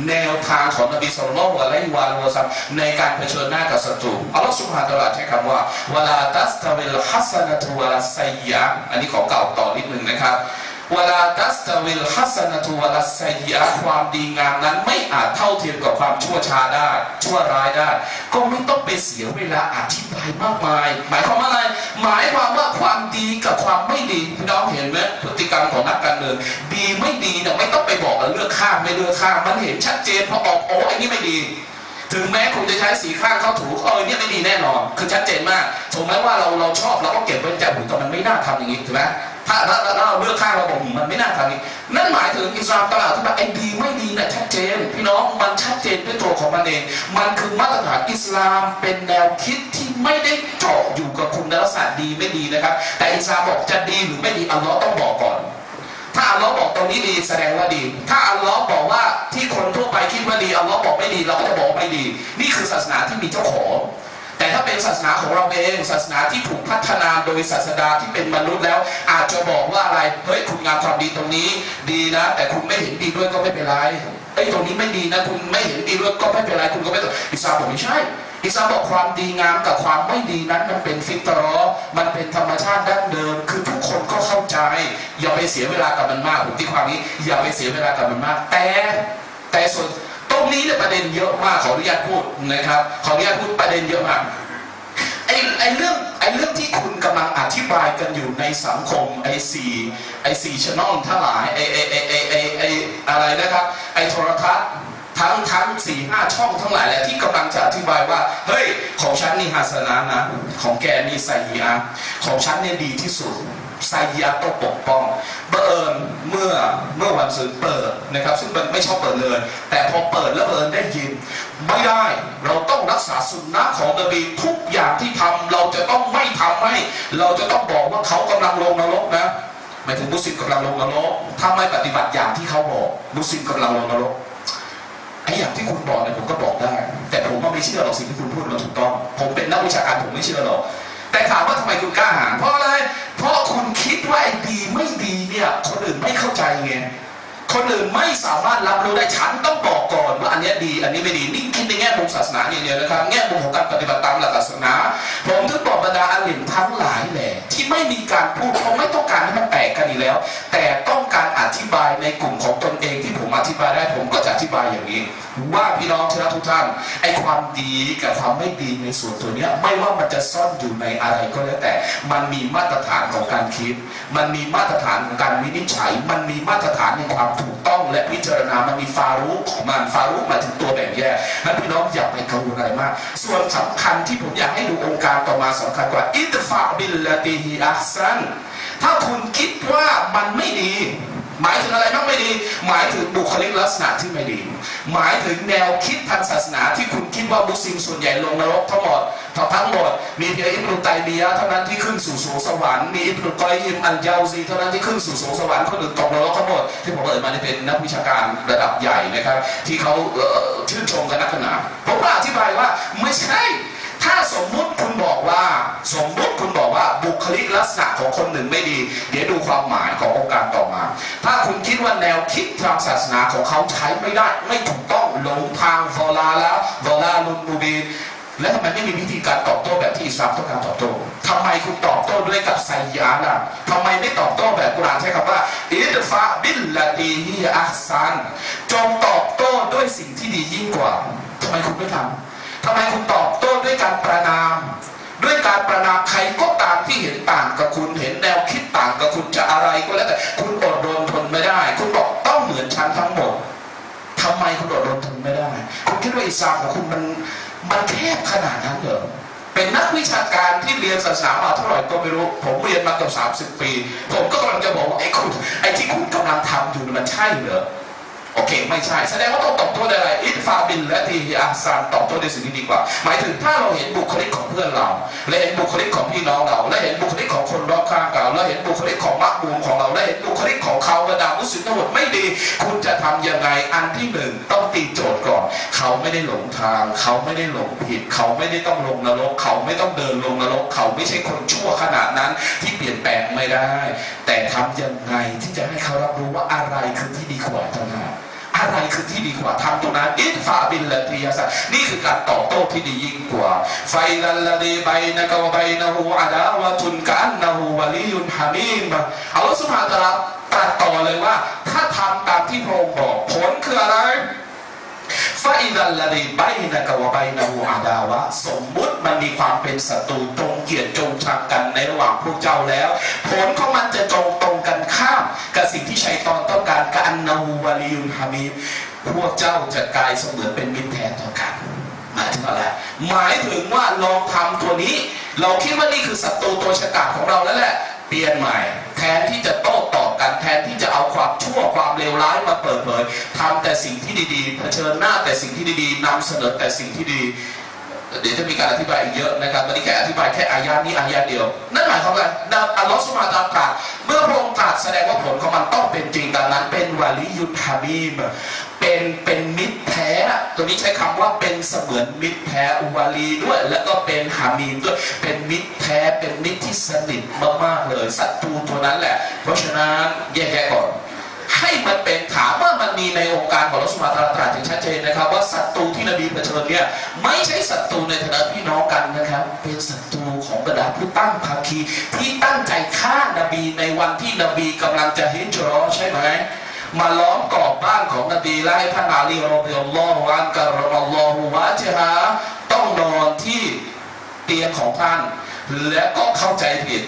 แนวทางของนบีศ็อลลัลลอฮุอะลัยฮิวะซัลลัมในการเผชิญหน้ากับศัตรูอัลลอฮฺซุบฮานะฮูวะตะอาลาใช้คำว่าวะลาตัสตะวิลฮัสนะตุวะลัสซัยยะห์อันนี้ขอเก่าต่อนิดนึงนะครับวะลาตัสตะวิลฮัสนะตุวะลัสซัยยะห์ความดีงามนั้นไม่อาจเท่าเทียมกับความชั่วช้าได้ชั่วร้ายได้ก็ไม่ต้องไปเสียเวลาอธิบายมากมายหมายความว่าอะไรหมายความว่าความดีกับความไม่ดีพี่น้องเห็นไหมพฤติกรรมของนักการเมืองดีไม่ดีเนี่ยไม่ต้องไปบอกเลือกข้างไม่เลือกข้างมันเห็นชัดเจนพอออกไอ้นี่ไม่ดี ถึงแม้คุณจะใช้สีข้างเข้าถูเนี่ยไม่ดีแน่นอนคือชัดเจนมากสมมติว่าเราชอบเราก็เก็บไว้ใจผมแต่มันไม่น่าทำอย่างนี้ถูกไหมถ้าเราเลือกข้างเราบอกมันไม่น่าทำอย่างนี้นั่นหมายถึงอิสลามตลาดที่ว่าไอ้ดีไม่ดีเนี่ยชัดเจนพี่น้องมันชัดเจนด้วยตัวของมันเองมันคือมาตรฐานอิสลามเป็นแนวคิดที่ไม่ได้เจาะอยู่กับคุณลักษณะดีไม่ดีนะครับแต่อิสลามบอกจะดีหรือไม่ดีอัลลอฮ์ต้องบอกก่อนถ้าอัลลอฮ์บอกตรงนี้ดีแสดงว่าดีถ้าอัลลอฮ์บอกว่าที่คนทั่วไปคิดว่าดีอัลลอฮ์บอกไม่ดีเราก็จะบอกไม่ดีนี่คือศาสนาที่มีเจ้าของแต่ถ้าเป็นศาสนาของเราเองศาสนาที่ถูกพัฒนาโดยศาสดาที่เป็นมนุษย์แล้วอาจจะบอกว่าอะไรเฮ้ยคุณงามความดีตรงนี้ดีนะแต่คุณไม่เห็นดีด้วยก็ไม่เป็นไรตรงนี้ไม่ดีนะคุณไม่เห็นดีด้วยก็ไม่เป็นไรคุณก็ไม่ต้องอิสลามบอกไม่ใช่อิสลามบอกความดีงามกับความไม่ดีนั้นมันเป็นฟิตรอมันเป็นธรรมชาติดั้งเดิมคือทุกคนก็เข้าใจอย่าไปเสียเวลากับมันมากผมที่ความนี้อย่าไปเสียเวลากับมันมากแต่ส่วนตรงนี้เนี่ยประเด็นเยอะมากขออนุญาตพูดนะครับขออนุญาตพูดประเด็นเยอะมากไอ้เรื่องที่คุณกำลังอธิบายกันอยู่ในสังคมไอ้สี่ช่องทั้งหลายไอ้อะไรนะครับไอ้โทรทัศน์ทั้ง4-5 ช่องทั้งหลายแหละที่กำลังจะอธิบายว่าเฮ้ยของฉันนี่ฮาสนะนะของแกนี่ไซยีอะของฉันเนี่ยดีที่สุดไซยีอะต้องปกป้องบังเอิญเมื่อวันศุกร์เปิดนะครับซึ่งมันไม่ชอบเปิดเลยแต่พอเปิดแล้วบังเอิญได้ยินไม่ได้เราต้องรักษาสุนนะของนบีทุกอย่างที่ทำเราจะต้องไม่ทำให้เราจะต้องบอกว่าเขากำลังลงนรกนะหมายถึงมุสลิมกำลังลงนรกถ้าไม่ปฏิบัติอย่างที่เขาบอกมุสลิมกำลังลงนรกไอ้อย่างที่คุณบอกเนี่ยผมก็บอกได้แต่ผมก็ไม่เชื่อหรอกสิ่งที่คุณพูดมันถูกต้องผมเป็นนักวิชาการผมไม่เชื่อหรอกแต่ถามว่าทำไมคุณกล้าหาญเพราะอะไรเพราะคุณคิดว่าไอ้ดีไม่ดีเนี่ยคนอื่นไม่เข้าใจไงคนอื่นไม่สามารถรับรู้ได้ฉันต้องบอกก่อนว่าอันนี้ดีอันนี้ไม่ดีนี่คิดในแง่มุมศาสนาอย่างเดียวนะครับแง่มุมของการปฏิบัติตามหลักศาสนาผมถึงบอกบรรดาอาลิมทั้งหลายแหละที่ไม่มีการพูดเขาไม่ต้องการให้มันแตกกันอีกแล้วแต่ต้องการอธิบายในกลุ่มของตนเองที่ผมอธิบายได้ผมก็จะอธิบายอย่างนี้ว่าพี่น้องทุกท่านไอ้ความดีกับความไม่ดีในส่วนตัวนี้ไม่ว่ามันจะซ่อนอยู่ในอะไรก็แล้วแต่มันมีมาตรฐานของการคิดมันมีมาตรฐานของการวินิจฉัยมันมีมาตรฐานในความถูกต้องและพิจารณามันมีฟารุกของมันฟารุกหมายถึงตัวแบ่งแยกนั้นพี่น้องอย่าไปกังวลอะไรมากส่วนสำคัญที่ผมอยากให้ดูองค์การต่อมาสำคัญกว่าอิดฟะบิลลาติฮิอัฮซันถ้าคุณคิดว่ามันไม่ดีหมายถึงอะไรบ้างไม่ดีหมายถึงบุคลิกลักษณะที่ไม่ดีหมายถึงแนวคิดทางศาสนาที่คุณคิดว่ามุสลิมส่วนใหญ่ลงนรกทั้งหมดมีเพียงอิบนุตัยมียะห์เท่านั้นที่ขึ้นสู่สวรรค์มีอิบนุกอยยิมอัลญาซีเท่านั้นที่ขึ้นสู่สวรรค์คนอื่นตกนรกทั้งหมดที่ผมเอ่ยมานี่เป็นนักวิชาการระดับใหญ่นะครับที่เขาชื่นชมกันนักหนาผมก็อธิบายว่าไม่ใช่ถ้าสมมุติคุณบอกว่าบุคลิกลักษณะของคนหนึ่งไม่ดีเดี๋ยวดูความหมายขององค์การต่อมาถ้าคุณคิดว่าแนวคิดทางศาสนาของเขาใช้ไม่ได้ไม่ถูกต้องหลงทางวอลาลุนบูบีและทำไมไม่มีวิธีการตอบโต้แบบที่อิสลามต้องการตอบโต้ทำไมคุณตอบโต้ด้วยกับไซยาล่ะทำไมไม่ตอบโต้แบบกุรอานใช้คำว่าอิดฟะบิลลาติฮิอัฮซันจงตอบโต้ด้วยสิ่งที่ดียิ่งกว่าทำไมคุณไม่ทำทำไมคุณตอบโต้ด้วยการประนามใครก็ตามที่เห็นต่างกับคุณเห็นแนวคิดต่างกับคุณจะอะไรก็แล้วแต่คุณอดรนทนไม่ได้คุณบอกต้องเหมือนฉันทั้งหมดทำไมคุณอดรนทนไม่ได้คุณคิดว่าอิสลามของคุณมันแคบขนาดนั้นเหรอเป็นนักวิชาการที่เรียนศาสนามาเท่าไหร่ก็ไม่รู้ผมเรียนมาเกือบ30 ปีผมก็กำลังจะบอกว่าไอ้ที่คุณกำลังทำอยู่มันใช่เหรอโอเคไม่ใช่แสดงว่าต้องตอบโต้ได้อะไรอิดฟาบิลและทีฮิอัฮซันตอบโต้ในสิ่งที่ดีกว่าหมายถึงถ้าเราเห็นบุคลิกของเพื่อนเราและเห็นบุคลิกของพี่น้องเราและเห็นบุคลิกของคนรอบข้างเราและเห็นบุคลิกของมักบูมของเราและเห็นบุคลิกของเขาบรรดามุสลิมทั้งหมดไม่ดีคุณจะทำยังไงอันที่หนึ่งต้องตีโจทย์ก่อนเขาไม่ได้หลงทางเขาไม่ได้หลงผิดเขาไม่ได้ต้องลงนรกเขาไม่ต้องเดินลงนรกเขาไม่ใช่คนชั่วขนาดนั้นที่เปลี่ยนแปลงไม่ได้แต่ทำยังไงที่จะให้เขารับรู้ว่าอะไรคือที่ดีกว่าต่างหากอะไรคือที่ดีกว่าทำตรงนั้นอิดฟาบิลลาติฮิอัฮซันนี่คือการตอบโต้ที่ดียิ่งกว่าไฟลัลลดีบัยนะกะวะบัยนะฮูอะดาวะตุนกะอันนะฮูวะลียุนฮะมีมอัลเลาะห์ซุบฮานะฮูวะตะอาลาตรัสต่อเลยว่าถ้าทำตามที่พระองค์บอกผลคืออะไรฟาอิดัลลดีบัยนะกะวะบัยนะฮูอะดาวะสมมุติมันมีความเป็นศัตรูตรงเกลียดจงชังกันในระหว่างพวกเจ้าแล้วผลของมันจะตรงกันข้ามกับสิ่งที่ชัยฏอนต้องการกะอันนะฮูวะลียุนฮะมีมพวกเจ้าจะกลายเสมือนเป็นมิตรแท้ต่อกัน หมายถึงว่าลองทำตัวนี้เราคิดว่านี่คือศัตรูตัวฉกาจของเราแล้วแหละเปลี่ยนใหม่แทนที่จะโต้ตอบกันแทนที่จะเอาความชั่วความเลวร้ายมาเปิดเผยทำแต่สิ่งที่ดีๆเผชิญหน้าแต่สิ่งที่ดีๆนำเสนอแต่สิ่งที่ดีเดี๋ยวจะมีการอธิบายอีกเยอะนะครับตอนนี้แค่อธิบายแค่อายะนี้อายะเดียวนั่นหมายความว่าอัลลอฮฺซุบฮานะฮูวะตะอาลาตรัสเมื่อพระองค์ตรัสแสดงว่าผลของมันต้องเป็นจริงดังนั้นเป็นวาลียุทฮาบีมเป็นมิตรแท้ตัวนี้ใช้คำว่าเป็นเสมือนมิตรแท้วาลีด้วยแล้วก็เป็นฮามีมด้วยเป็นมิตรแท้เป็นมิตรที่สนิทมากๆเลยศัตรูตัวนั้นแหละเพราะฉะนั้นแยกแยะก่อนให้มันเป็นถามว่ามันมีในองค์การของอัลเลาะห์ซุบฮานะฮูวะตะอาลาตรัสถึงชัดเจนนะครับว่าศัตรูที่นบีเผชิญเนี่ยไม่ใช่ศัตรูในฐานะพี่น้องกันนะครับเป็นศัตรูของบรรดาผู้ตั้งภาคีที่ตั้งใจฆ่านบีในวันที่นบีกำลังจะฮิจเราะห์ใช่ไหมมาล้อมกรอบบ้านของนบีและให้ท่านอาลีรอฎิยัลลอฮุอันฮุกะรรมัลลอฮุวะจฮะต้องนอนที่เตียงของท่านและก็เข้าใจผิด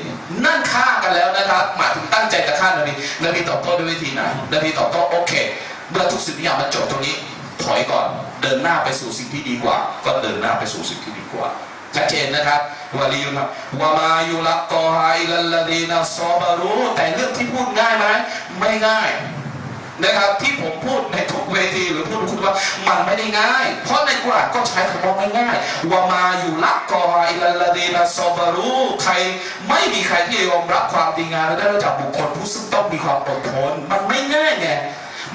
นั่นฆ่ากันแล้วนะครับหมายถึงตั้งใจจะฆ่านบีตอบโต้ด้วยวิธีไหนนบีตอบโต้โอเคเมื่อทุกสิ่งทุกอย่างมันจบตรงนี้ถอยก่อนเดินหน้าไปสู่สิ่งที่ดีกว่าก็เดินหน้าไปสู่สิ่งที่ดีกว่าชัดเจนนะครับวะลียุนะวะมายุลักกอฮาอิลลัลลดีนัสซอบารูแต่เรื่องที่พูดง่ายไหมไม่ง่ายนะครับที่ผมพูดในทุกเวทีหรือพูดคุณว่ามันไม่ได้ง่ายเพราะในกุรอานก็ใช้คำว่าไม่ง่ายวะมายุลักกอฮาอิลลัลลดีนัสซอบารูใครไม่มีใครที่ยอมรับความดีงามและได้รู้จักบุคคลผู้ซึ่งต้องมีความอดทนมันไม่ง่ายไง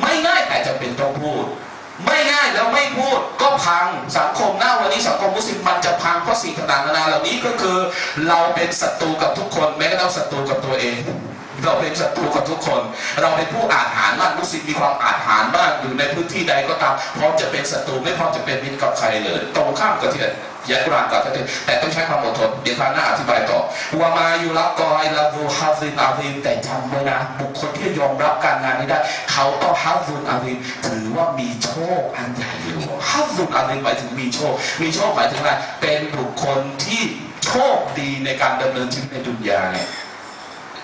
ไม่ง่ายแต่จำเป็นต้องพูดไม่ง่ายแล้วไม่พูดก็พังสังคมหน้าวันนี้สังคมมุสลิมมันจะพังเพราะสิ่งต่างๆนานาเหล่านี้ก็คือเราเป็นศัตรูกับทุกคนแม้กระทั่งศัตรูกับตัวเองเราเป็นศัตรูกับทุกคนเราเป็นผู้อาถรรพ์มากมุสลิมมีความอาถรรพ์มากอยู่ในพื้นที่ใดก็ตามพร้อมจะเป็นศัตรูไม่พร้อมจะเป็นมิตรกับใครเลยตรงข้ามกับที่ยะกุรอานกล่าวชัดเจนแต่ต้องใช้ความอดทนเดี๋ยวคราวหน้าอธิบายต่อวะมายุลักกออิลาดูฮาซินอาซีมแต่จำไว้นะบุคคลที่ยอมรับการงานนี้ได้เขาต้องฮาซุนอาซีมถือว่ามีโชคอันใหญ่อยู่ฮาซุนอาซีมหมายถึงมีโชคหมายถึงอะไรเป็นบุคคลที่โชคดีในการดำเนินชีวิตในดุนยาเนี่ย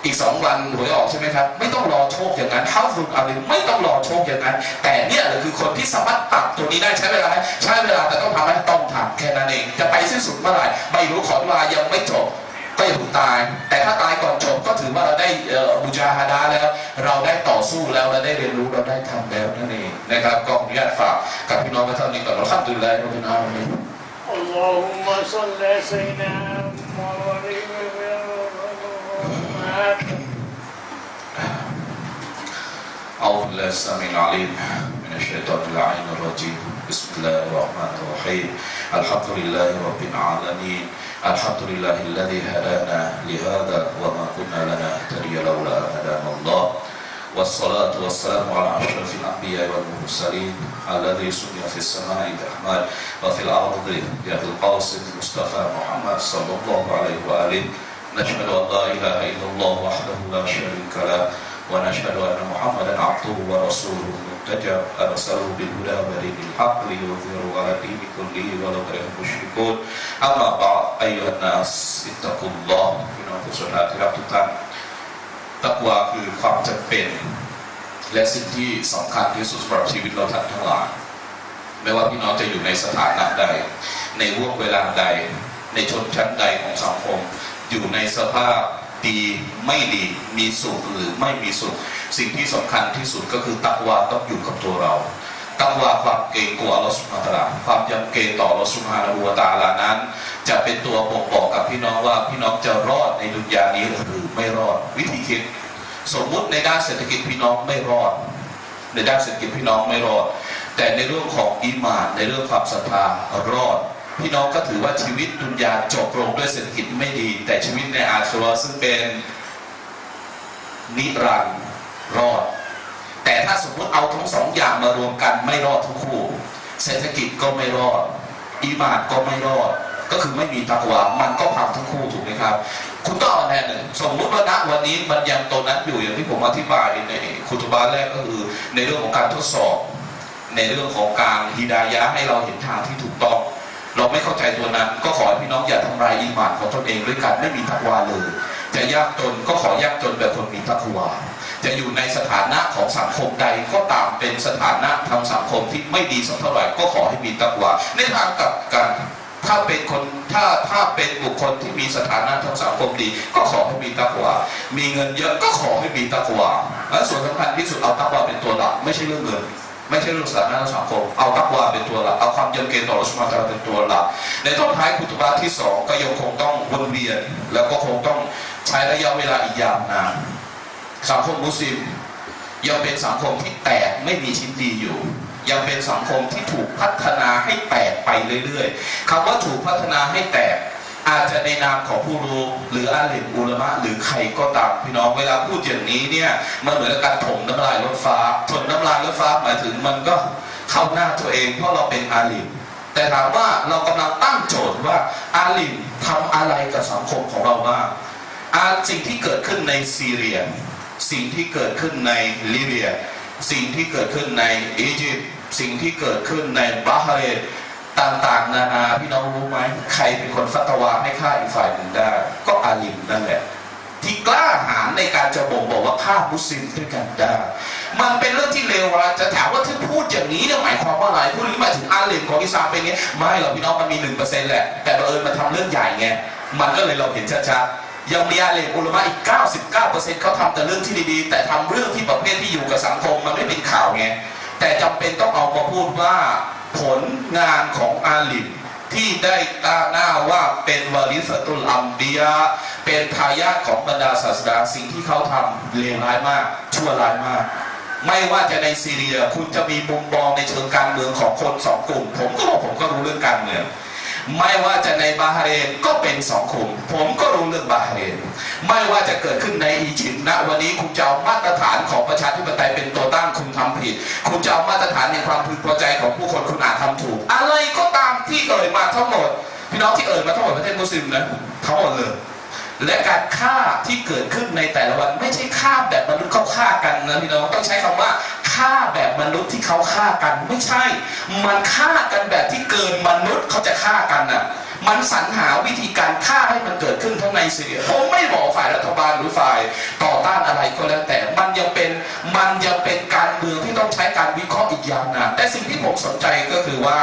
อีก2 วันหวยออกใช่ไหมครับไม่ต้องรอโชคอย่างนั้นฮาซุนอาซีมไม่ต้องรอโชคอย่างนั้นแต่เนี่ยคือคนที่สามารถตัดตัวนี้ได้ใช้เวลาแต่ต้องทำให้ต้องทำแค่นั้นเองจะไปสิ้นสุดเมื่อไหร่ไม่รู้ขอเวลายังไม่จบก็อย่าเพิ่งตายแต่ถ้าตายก่อนจบก็ถือว่าเราได้บูชาฮาดาแล้วเราได้ต่อสู้แล้วเราได้เรียนรู้เราได้ทำแล้วนั่นเองนะครับก็ขออนุญาตฝากกับพี่น้องเท่านี้ก่อนอัลฮัมดุลิลลาฮิร็อบบิลอาลามีนอัลลอฮุมะศ็อลลิซัยยิดนามุฮัมมัดأعوذ بالله السميع العليم من الشيطان اللعين الرجيم بسم الله الرحمن الرحيم الحمد لله رب العالمين الحمد لله الذي هدانا لهذا وما كنا لنهتدي لولا هدانا الله والصلاة والسلام على أشرف الأنبياء والمرسلين الذي سمي في السماء بأحمد وفي الأرض بأبي القاسم المصطفى محمد صلى الله عليه وآله نشهد أن لا إله إلا الله وحده لا شريك له ونشهد أن محمدا عبده ورسوله المرتجى أرسله بالهدى ودين الحق ليظهره على الدين كله ولو كره المشركون أما بعد أيها الناس اتقوا الله พี่น้องผู้ศรัทธาที่รักทุกท่านตักวาคือความจำเป็นและสิ่งที่สำคัญที่สุดสำหรับชีวิตเราทั้งหลายไม่ว่าพี่น้องจะอยู่ในสถานะใดในวงเวลาใดในชนชั้นใดของสังคมอยู่ในสภาพดีไม่ดีมีสุขหรือไม่มีสุขสิ่งที่สำคัญที่สุดก็คือตักวาต้องอยู่กับตัวเราตักวาความเกรงกลัวอัลลอฮฺซุบฮานะฮูวะตะอาลาความยำเกรงต่ออัลลอฮฺซุบฮานะฮูวะตะอาลานั้นจะเป็นตัวบ่งบอกกับพี่น้องว่าพี่น้องจะรอดในดุนยานี้หรือไม่รอดวิธีคิดสมมุติในด้านเศรษฐกิจพี่น้องไม่รอดในด้านเศรษฐกิจพี่น้องไม่รอดแต่ในเรื่องของอีหม่านในเรื่องความศรัทธารอดพี่น้องก็ถือว่าชีวิตดุนยาจบลงด้วยเศรษฐกิจไม่ดีแต่ชีวิตในอาคิเราะห์ซึ่งเป็นนิรันดร์รอดแต่ถ้าสมมติเอาทั้ง2 อย่างมารวมกันไม่รอดทั้งคู่เศรษฐกิจก็ไม่รอดอีหม่านก็ไม่รอดก็คือไม่มีตักวามันก็พังทั้งคู่ถูกไหมครับคุณต้องเอาแน่หนึ่งสมมุติว่าณวันนี้มันยังตัวนั้นอยู่อย่างที่ผมอธิบายในคุตุบะห์แรกก็คือในเรื่องของการทดสอบในเรื่องของการฮิดายะห์ให้เราเห็นทางที่ถูกต้องเราไม่เข้าใจตัวนั้นก็ขอให้พี่น้องอย่าทำลายอีหม่านของตนเองด้วยกันไม่มีตักวาเลยจะยากจนก็ขอยากจนแบบคนมีตักวาจะอยู่ในสถานะของสังคมใดก็ตามเป็นสถานะทางสังคมที่ไม่ดีสักเท่าไหร่ก็ขอให้มีตักวาในทางกลับกันถ้า ถ้าเป็นคนถ้าเป็นบุคคลที่มีสถานะทางสังคมดีก็ขอให้มีตักวามีเงินเยอะก็ขอให้มีตักวาและส่วนสำคัญที่สุดเอาตักวาเป็นตัวหลักไม่ใช่เรื่องเงินไม่ใช่เรื่องสถานะทางสังคมเอาตักวาเป็นตัวหลักเอาความยำเกรงต่ออัลเลาะห์ซุบฮานะฮูวะตะอาลาเป็นตัวหลักในตอนท้ายคุตบะห์ที่2ก็ยังคงต้องวนเวียนแล้วก็คงต้องใช้ระยะเวลาอีกยาวนานสังคมมุสลิมยังเป็นสังคมที่แตกไม่มีชิ้นดีอยู่ยังเป็นสังคมที่ถูกพัฒนาให้แตกไปเรื่อยๆคำว่าถูกพัฒนาให้แตกอาจจะในนามของผู้รู้หรืออาลิมอุลามะหรือใครก็ตามพี่น้องเวลาพูดอย่างนี้เนี่ยมันเหมือนกับการถมน้ำลายรถฟ้าถมน้ำลายรถฟ้าหมายถึงมันก็เข้าหน้าตัวเองเพราะเราเป็นอาลิมแต่ถามว่าเรากำลังตั้งโจทย์ว่าอาลิมทำอะไรกับสังคมของเราบ้างสิ่งที่เกิดขึ้นในซีเรียสิ่งที่เกิดขึ้นในลิเบียสิ่งที่เกิดขึ้นในอียิปต์สิ่งที่เกิดขึ้นในบาห์เรนต่างๆนานาพี่น้องรู้ไหมใครเป็นคนฟัตวาให้ฆ่าอีกฝ่ายหนึ่งได้ก็อาลิมนั่นแหละที่กล้าหาญในการจะบอกว่าฆ่ามุสลิมด้วยกันได้มันเป็นเรื่องที่เลวร้ายจะถามว่าที่พูดอย่างนี้เนี่ยหมายความว่าอะไรพูดนี้หมายถึงอาลิมของอิสลามเป็นไงไม่หรอกพี่น้องมันมี 1% แหละแต่บังเอิญมันทำเรื่องใหญ่ไงมันก็เลยเราเห็นชัดๆยังมีอาลิมอุลามะอีก 99% เขาทำแต่เรื่องที่ดีๆแต่ทำเรื่องที่ประเภทที่อยู่กับสังคมมันไม่เป็นข่าวไงแต่จำเป็นต้องเอามาพูดว่าผลงานของอาลิมที่ได้ตาหน้าว่าเป็นวาริสตุลอัมบียะเป็นทายาทของบรรดาศาสดาสิ่งที่เขาทำเลวร้ายมากชั่วร้ายมากไม่ว่าจะในซีเรียคุณจะมีมุมมองในเชิงการเมืองของคน2 กลุ่มผมก็รู้เรื่องการเมืองไม่ว่าจะในบาห์เรนก็เป็น2 กลุ่มผมก็รู้เรื่องบาห์เรนไม่ว่าจะเกิดขึ้นในอียิปต์ณวันนี้คุณจะเอามาตรฐานของประชาธิปไตยเป็นตัวตั้งคุณทำผิดคุณจะเอามาตรฐานในความพึงพอใจของผู้คนคุณอาจทำถูกอะไรก็ตามที่เอ่ยมาทั้งหมดพี่น้องที่เอ่ยมาทั้งหมดประเทศมุสลิมนะทั้งหมดเลยและการฆ่าที่เกิดขึ้นในแต่ละวันไม่ใช่ฆ่าแบบมนุษย์เขาฆ่ากันนะพี่น้องต้องใช้คำว่าฆ่าแบบมนุษย์ที่เขาฆ่ากันไม่ใช่มันฆ่ากันแบบที่เกินมนุษย์เขาจะฆ่ากันน่ะมันสรรหาวิธีการฆ่าให้มันเกิดขึ้นทั้งในซีเรียผมไม่บอกฝ่ายรัฐบาลหรือฝ่ายต่อต้านอะไรก็แล้วแต่มันยังเป็นการเมืองที่ต้องใช้การวิเคราะห์อีกยาวนานแต่สิ่งที่ผมสนใจก็คือว่า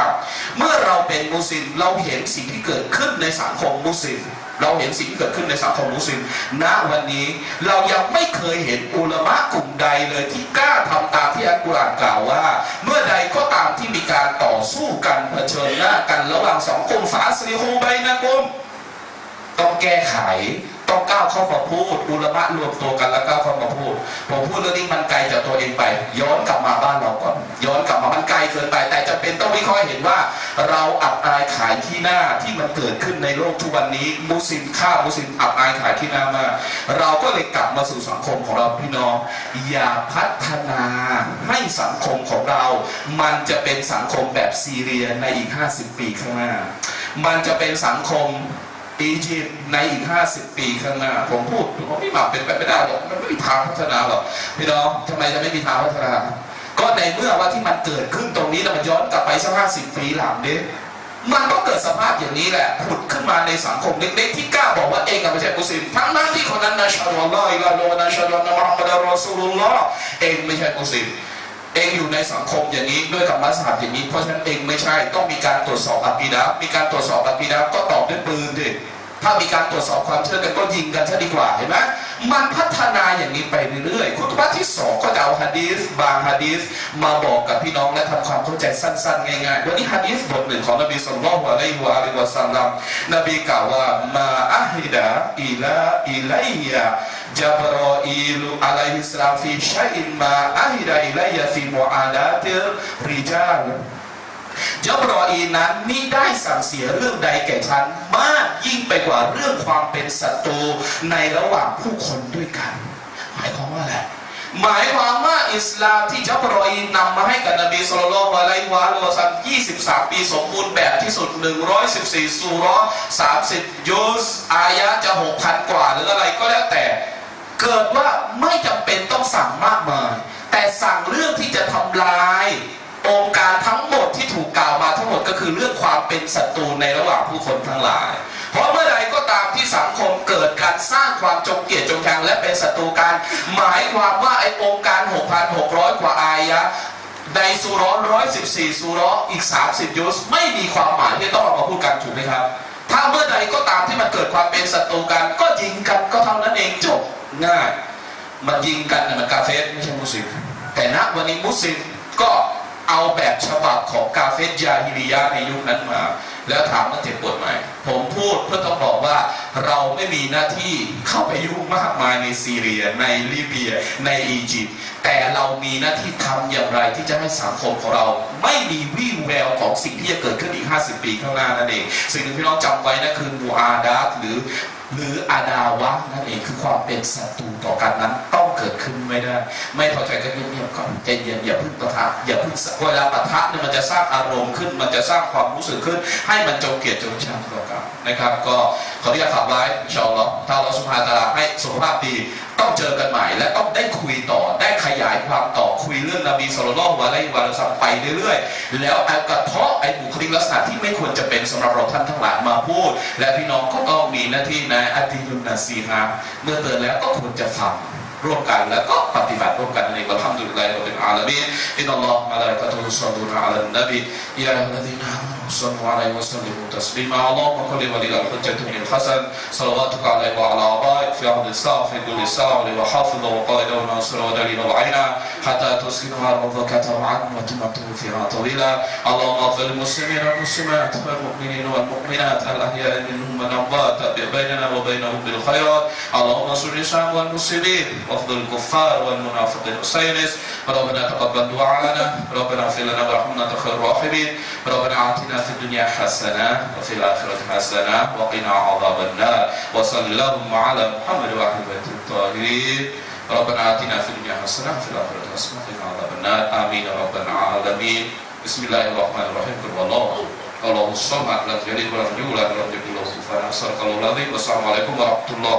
เมื่อเราเป็นมุสลิมเราเห็นสิ่งที่เกิดขึ้นในสังคมมุสลิมเราเห็นสิ่งที่เกิดขึ้นในสังคมมุสลิมณวันนี้เรายังไม่เคยเห็นอุลามะกลุ่มใดเลยที่กล้าทำตามที่อัลกุรอานกล่าวว่าเมื่อใดก็ตามที่มีการต่อสู้กันเผชิญหน้ากันระหว่าง2 กลุ่มฟาสลิฮูไบนะกุมต้องแก้ไขต้องก้าวเข้ามาพูดอุลามะรวมตัวกันแล้วก้าวเข้ามาพูดผมพูดเรื่องนี้มันไกลจากตัวเองไปย้อนกลับมาบ้านเราก่อนย้อนกลับมามันไกลเกินไปแต่จำเป็นต้องวิเคราะห์เห็นว่าเราอับอายขายขี้หน้าที่มันเกิดขึ้นในโลกทุกวันนี้มุสลิมฆ่ามุสลิมอับอายขายขี้หน้ามากเราก็เลยกลับมาสู่สังคมของเราพี่น้องอย่าพัฒนาให้สังคมของเรามันจะเป็นสังคมแบบซีเรียในอีก50 ปีข้างหน้ามันจะเป็นสังคมอียิปต์ในอีก50 ปีข้างหน้าผมพูดผมไม่บอกเป็นไปไม่ได้หรอกมันไม่มีทางพัฒนาหรอกพี่น้องทำไมจะไม่มีทางพัฒนาก็ในเมื่อว่าที่มันเกิดขึ้นตรงนี้แล้วมันย้อนกลับไปสัก50 ปีหลังนี้มันก็เกิดสภาพอย่างนี้แหละผุดขึ้นมาในสังคมเล็กๆที่กล้าบอกว่าเองไม่ใช่มุสลิมทั้งนั้นที่คนนั้นนะชาอัลลอฮ์อิลาโลนะชาอัลลอฮ์นะมุฮัมมัดอัลรอซูลุลลอฮ์เองไม่ใช่มุสลิมเองอยู่ในสังคมอย่างนี้ด้วยกับมัสฮับอย่างนี้เพราะฉะนั้นเองไม่ใช่ต้องมีการตรวจสอบอะกีดะห์มีการตรวจสอบอะกีดะห์ก็ตอบด้วยปืนดิถ้ามีการตรวจสอบความเชื่อกันก็ยิงกันซะดีกว่าเห็นไหมมันพัฒนาอย่างนี้ไปเรื่อยๆคุตบะห์ที่2ก็จะเอาหะดีษบางหะดีษมาบอกกับพี่น้องและทำความเข้าใจสั้นๆง่ายๆวันนี้หะดีษบทหนึ่งของนบีศ็อลลัลลอฮุอะลัยฮิวะอาลิฮิวะซัลลัมนบีกล่าวว่ามาอะฮิดะอิลัยยะจับรออีลอะลัยฮิสสลามฟีชัยอินมาอะฮิดะอิลัยยะฟีมุอาลาติริจาลจับรออีนั้นมิได้สั่งเสียเรื่องใดแก่ฉันมากยิ่งไปกว่าเรื่องความเป็นศัตรูในระหว่างผู้คนด้วยกันหมายความว่าอะไรหมายความว่าอิสลามที่จับรออีนำมาให้กับนบีศ็อลลัลลอฮุอะลัยฮิวะซัลลัม23 ปีสมบูรณ์แบบที่สุด114ซูเราะห์30ยุสอายะห์จะ 6,000 กว่าหรืออะไรก็แล้วแต่เกิดว่าไม่จำเป็นต้องสั่งมากมายแต่สั่งเรื่องที่จะทำลายองค์การทั้งหมดที่ถูกกล่าวมาทั้งหมดก็คือเรื่องความเป็นศัตรูในระหว่างผู้คนทั้งหลายเพราะเมื่อใดก็ตามที่สังคมเกิดการสร้างความจงเกลียดจงชังและเป็นศัตรูกันหมายความว่าไอ้องค์การ 6,600 กว่าอายะห์ในซูเราะห์114ซูเราะห์อีก30ยุสไม่มีความหมายที่ต้องเอามาพูดกันถูกไหมครับ ถ้าเมื่อใดก็ตามที่มันเกิดความเป็นศัตรูกันก็ยิงกันก็เท่านั้นเองจบง่ายมันยิงกันเนี่ยมันกาเฟรไม่ใช่มุสลิมแต่ณวันนี้มุสลิมก็เอาแบบฉบับของกาเฟรยาฮิลิยะในยุคนั้นมาแล้วถามว่าเจ็บปวดไหมผมพูดเพื่อต้องบอกว่าเราไม่มีหน้าที่เข้าไปยุ่งมากมายในซีเรียในลิเบียในอียิปต์แต่เรามีหน้าที่ทำอย่างไรที่จะให้สังคมของเราไม่มีวี่แววของสิ่งที่จะเกิดขึ้นอีก50 ปีข้างหน้านั่นเองสิ่งที่พี่น้องจำไว้นั่นคือมูอาดาตหรืออาดาวะนั่นเองคือความเป็นศัตรูต่อกันนั้นต้องเกิดขึ้นไม่ได้ไม่พอใจก็เงียบๆก่อนใจเย็นอย่าพึ่งปะทะอย่าพึ่งเวลาปะทะเนี่ยมันจะสร้างอารมณ์ขึ้นมันจะสร้างความรู้สึกขึ้นให้มันจงเกลียดจงชังต่อกันนะครับก็ขออนุญาตฝากไว้อินชาอัลลอฮ์ถ้าเราสุภาพตาลาให้สุขภาพดีต้องเจอกันใหม่และต้องได้คุยต่อได้ขยายความต่อคุยเรื่องนบีศ็อลลัลลอฮุอะลัยฮิวะซัลลัมไปเรื่อยๆแล้วเอากระเทาะไอ้บุคลิกลักษณะที่ไม่ควรจะเป็นสำหรับเราท่านทั้งหลายมาพูดและพี่น้องก็ต้องมีหน้าที่ในอะติยุนนาซีฮะเมื่อเตือนแล้วก็ควรจะฟังร่วมกันแล้วก็ปฏิบัติร่วมกันในอัลฮัมดุลิลลาฮิร็อบบิลอาลามีนอินนัลลอฮฺมะลาอิกะตุฮุศ็อลลูนอะลันนบียาอัยยุฮัลลซีนาอามานูศ็อลลูอะลัยฮิวะซัลลิมูตัสลีมาอัลลอฮุมะศ็อลลิวะลิลฮุจญะตุลฮัสซันศ็อลลัลลอฮุอะลัยฮิวะอะลาอาบะฟิอัลลิซาฟิกุลิซาลิวะฮาฟิซวะกออิดวะนาซิรวะดะลีลวะอินาฮัตตาตุสกินุฮารัฎะกะตะวะอันวะตุมะตุฟิราตวิลาอัลลอฮุมะฟิลมุสลิมีนวัลมุสลิมาตวัลมุอ์มินีนวัลมุอ์มินาตอัลอะฮยามินฮุมวะนัมวาตบิบัยนะวะบัยนะฮุมบิลค็อยรอตอัลลอฮุมะศ็อลลิซัลวัลมุสลิมีนวะอัฟฎัลกุฟฟาร์والمنافقين والسينس ربنا تقبل دعاءنا ربنا اغفر لنا وارحمنا انت خير الراحمين ربنا آتنا في الدنيا حسنة وفي الآخرة حسنة وقنا عذاب النار وصلى اللهم على محمد وعلى آله الطاهرين ربنا آتنا في الدنيا حسنة وفي الآخرة حسنة وقنا عذاب النار آمين يا رب العالمين بسم الله الرحمن الرحيم قل والله الله الصمد لم يلد ولم يولد ولم يكن له كفوا أحد صدق الله العظيم والسلام عليكم ورحمة الله